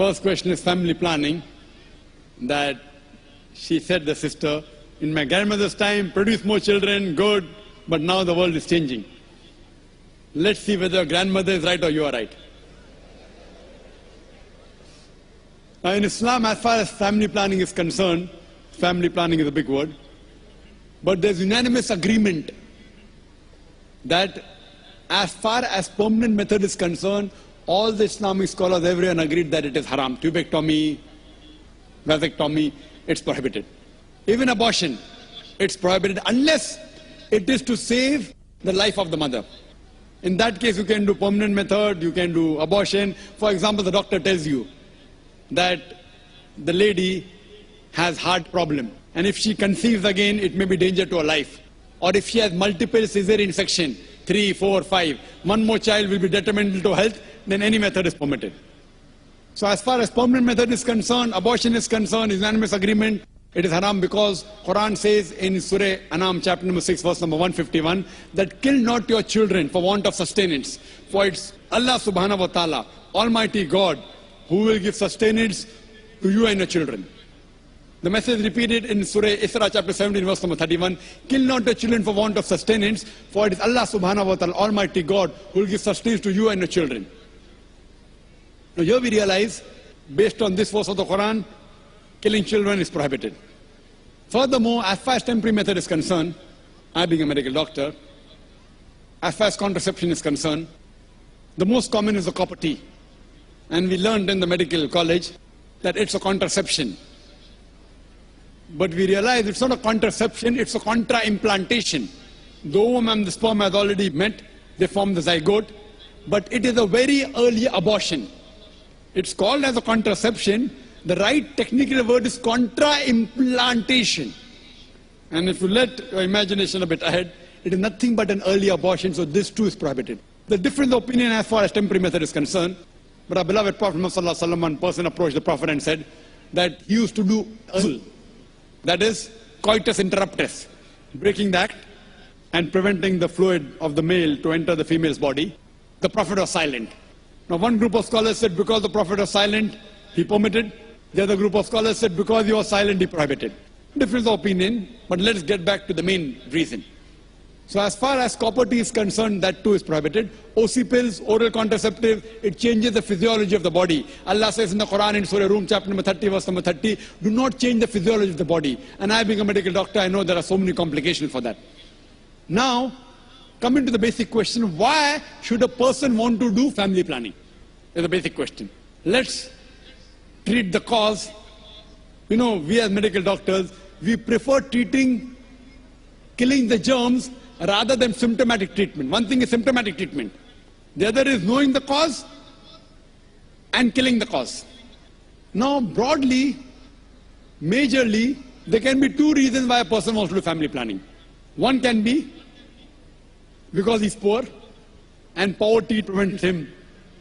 First question is family planning. That she said, the sister, in my grandmother's time, produce more children, good, but now the world is changing. Let's see whether grandmother is right or you are right. Now in Islam, as far as family planning is concerned, family planning is a big word, but there's unanimous agreement that as far as permanent method is concerned, all the Islamic scholars, everyone agreed that it is haram. Tubectomy, vasectomy, it's prohibited. Even abortion, it's prohibited unless it is to save the life of the mother. In that case, you can do permanent method, you can do abortion. For example, the doctor tells you that the lady has heart problem, and if she conceives again, it may be danger to her life. Or if she has multiple cesarean section, 3, 4, 5, one more child will be detrimental to health, then any method is permitted. So as far as permanent method is concerned, abortion is concerned, unanimous agreement, it is haram, because Quran says in Surah Anam chapter number 6 verse number 151 that kill not your children for want of sustenance, for it's Allah subhanahu wa ta'ala, Almighty God, who will give sustenance to you and your children. The message repeated in Surah Isra chapter 17 verse number 31, kill not your children for want of sustenance, for it is Allah subhanahu wa ta'ala, Almighty God, who will give sustenance to you and your children. Now here we realize, based on this verse of the Quran, killing children is prohibited. Furthermore, as far as temporary method is concerned, I being a medical doctor, as far as contraception is concerned, the most common is the copper T. And we learned in the medical college that it's a contraception. But we realize it's not a contraception, it's a contra-implantation. The ovum and the sperm has already met, they form the zygote, but it is a very early abortion. It's called as a contraception. The right technical word is contra-implantation. And if you let your imagination a bit ahead, it is nothing but an early abortion, so this too is prohibited. The different opinion as far as temporary method is concerned, but our beloved Prophet Muhammad, one person approached the Prophet and said that he used to do azl, that is coitus interruptus, breaking the act and preventing the fluid of the male to enter the female's body. The Prophet was silent. Now one group of scholars said because the Prophet was silent, he permitted. The other group of scholars said because he was silent, he prohibited. Difference of opinion, but let's get back to the main reason. So as far as copper T is concerned, that too is prohibited. OC pills, oral contraceptive, it changes the physiology of the body. Allah says in the Quran in Surah Rum chapter number 30 verse number 30, do not change the physiology of the body. And I being a medical doctor, I know there are so many complications for that. Now, coming to the basic question, why should a person want to do family planning? Is the basic question. Let's treat the cause. You know, we as medical doctors, we prefer treating, killing the germs rather than symptomatic treatment. One thing is symptomatic treatment. The other is knowing the cause and killing the cause. Now, broadly, majorly, there can be two reasons why a person wants to do family planning. One can be because he's poor and poverty prevents him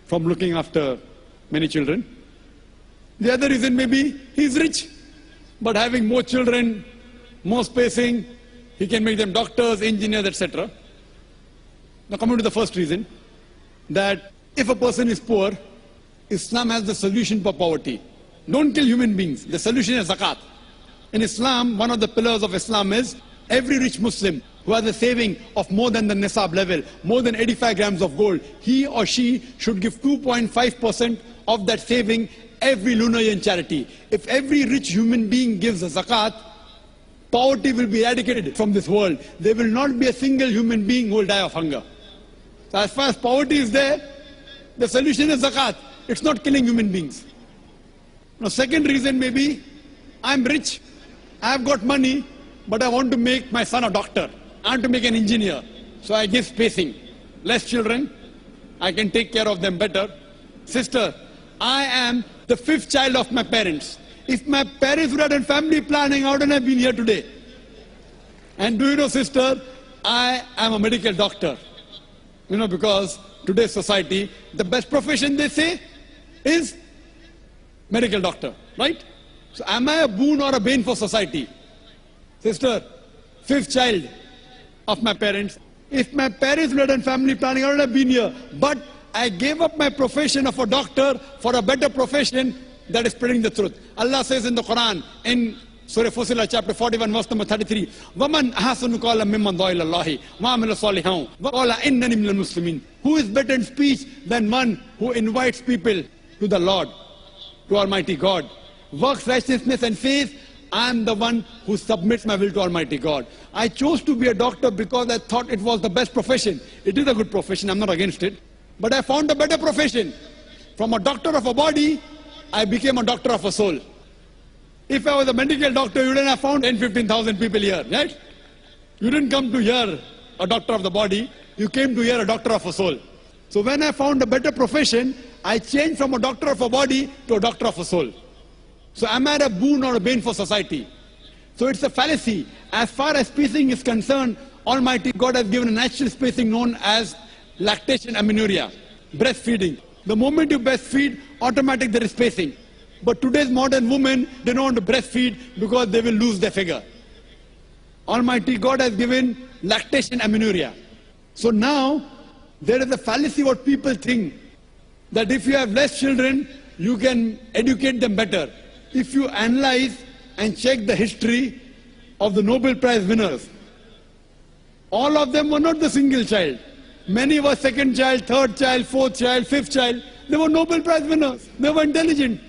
from looking after many children. The other reason may be he's rich, but having more children, more spacing, he can make them doctors, engineers, etc. Now coming to the first reason, that if a person is poor, Islam has the solution for poverty. Don't kill human beings. The solution is zakat. In Islam, one of the pillars of Islam is every rich Muslim who has a saving of more than the nisab level, more than 85 grams of gold, he or she should give 2.5% of that saving every lunar year in charity. If every rich human being gives a zakat, poverty will be eradicated from this world. There will not be a single human being who will die of hunger. So as far as poverty is there, the solution is zakat. It's not killing human beings. Now second reason may be, I'm rich, I've got money, but I want to make my son a doctor. I want to make an engineer. So I give spacing. Less children, I can take care of them better. Sister, I am the 5th child of my parents. If my parents would have done family planning, I wouldn't have been here today. And do you know, sister, I am a medical doctor. You know, because today's society, the best profession they say is medical doctor, right? So am I a boon or a bane for society? Sister, 5th child of my parents. If my parents would have done family planning, I would have been here. But I gave up my profession of a doctor for a better profession. that is spreading the truth. Allah says in the Quran, in Surah Fussilat, chapter 41, verse number 33, وَمَنْ أَحْسَنُ قَوْلًا مِمَّنْ دَعَا إِلَى اللَّهِ وَعَمِلَ صَالِحًا وَقَالَ إِنَّنِي مِنَ الْمُسْلِمِينَ. Who is better in speech than one who invites people to the Lord, to Almighty God, works righteousness and says, I am the one who submits my will to Almighty God. I chose to be a doctor because I thought it was the best profession. It is a good profession, I'm not against it. But I found a better profession. From a doctor of a body, I became a doctor of a soul. If I was a medical doctor, you wouldn't have found 10,000-15,000 people here, right? You didn't come to hear a doctor of the body, you came to hear a doctor of a soul. So when I found a better profession, I changed from a doctor of a body to a doctor of a soul. So am I a boon or a bane for society? So it's a fallacy. As far as spacing is concerned, Almighty God has given a natural spacing known as lactation amenorrhea, breastfeeding. The moment you breastfeed, automatically there is spacing. But today's modern women, they don't want to breastfeed because they will lose their figure. Almighty God has given lactation amenorrhea. So now, there is a fallacy what people think, that if you have less children, you can educate them better. If you analyze and check the history of the Nobel Prize winners, all of them were not the single child. Many were second child, third child, fourth child, fifth child. They were Nobel Prize winners. They were intelligent.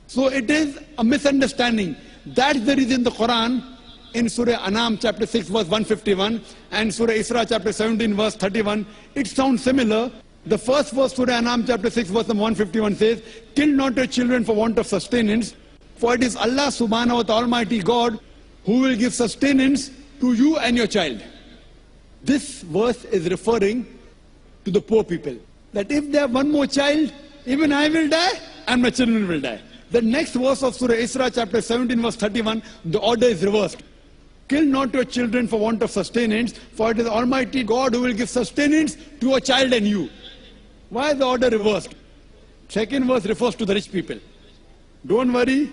So it is a misunderstanding. That's the reason the Quran in Surah Anam chapter 6 verse 151 and Surah Isra chapter 17 verse 31, it sounds similar. The first verse, Surah Anam chapter 6 verse 151 says, kill not your children for want of sustenance, for it is Allah subhanahu wa ta'ala Almighty God who will give sustenance to you and your child. This verse is referring to the poor people. That if they have one more child, even I will die and my children will die. The next verse of Surah Isra chapter 17 verse 31, the order is reversed. Kill not your children for want of sustenance, for it is Almighty God who will give sustenance to a child and you. Why is the order reversed? Second verse refers to the rich people. Don't worry,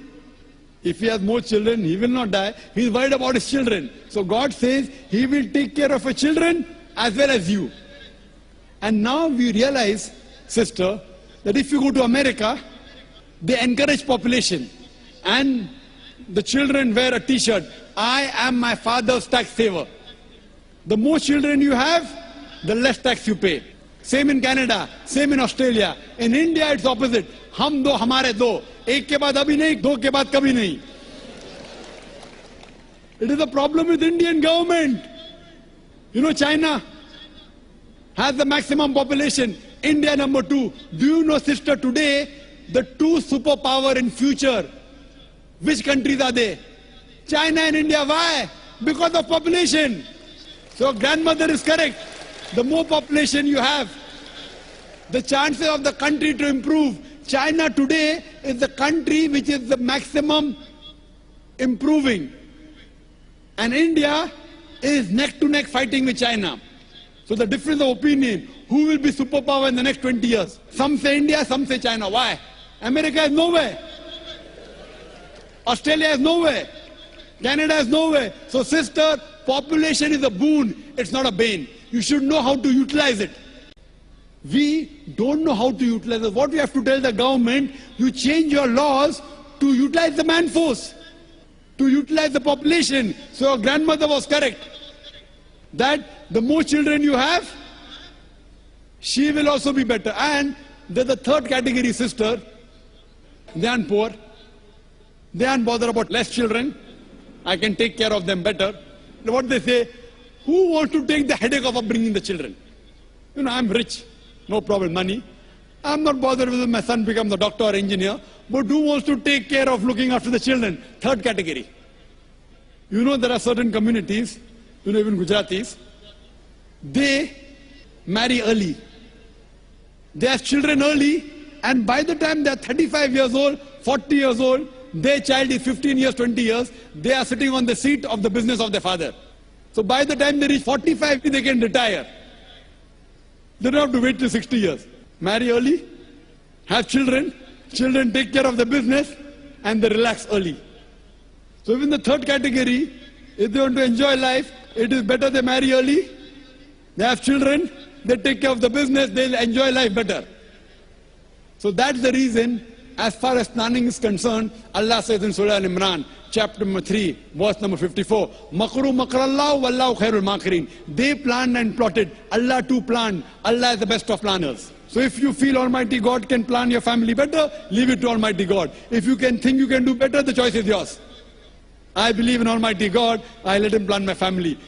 if he has more children, he will not die. He is worried about his children. So God says, he will take care of your children as well as you. And now we realize, sister, that if you go to America, they encourage population. And the children wear a t-shirt, I am my father's tax saver. The more children you have, the less tax you pay. Same in Canada, same in Australia. In India, it's opposite. Hum do, hamare do. Ek ke baad abhi nahi, do ke baad kabhi nahi. It is a problem with Indian government. You know, China has the maximum population. India number 2. Do you know, sister, today, the two superpower in future, which countries are they? China and India. Why? Because of population. So grandmother is correct. The more population you have, the chances of the country to improve. China today is the country which is the maximum improving. And India is neck to neck fighting with China. So the difference of opinion, who will be superpower in the next 20 years? Some say India, some say China. Why? America is nowhere. Australia is nowhere. Canada is nowhere. So sister, population is a boon, it's not a bane. You should know how to utilize it. We don't know how to utilize it. What we have to tell the government, you change your laws to utilize the man force, to utilize the population. So your grandmother was correct, that the more children you have, she will also be better. And there's a third category, sister. They aren't poor. They aren't bothered about less children. I can take care of them better. What they say, who wants to take the headache of upbringing the children? You know, I'm rich, no problem, money. I'm not bothered whether my son becomes a doctor or engineer, but who wants to take care of looking after the children? Third category. You know, there are certain communities, you know, even Gujaratis, they marry early. They have children early, and by the time they're 35 years old, 40 years old, their child is 15 years, 20 years, they are sitting on the seat of the business of their father. So by the time they reach 45, they can retire. They don't have to wait till 60 years. Marry early, have children, children take care of the business, and they relax early. So in the third category, if they want to enjoy life, it is better they marry early, they have children, they take care of the business, they'll enjoy life better. So that's the reason, As far as planning is concerned, Allah says in Surah Al-Imran, chapter number 3, verse number 54, Makru makrallahu wallahu khairul makirin. They planned and plotted. Allah too planned. Allah is the best of planners. So if you feel Almighty God can plan your family better, leave it to Almighty God. If you can think you can do better, the choice is yours. I believe in Almighty God, I let Him plan my family.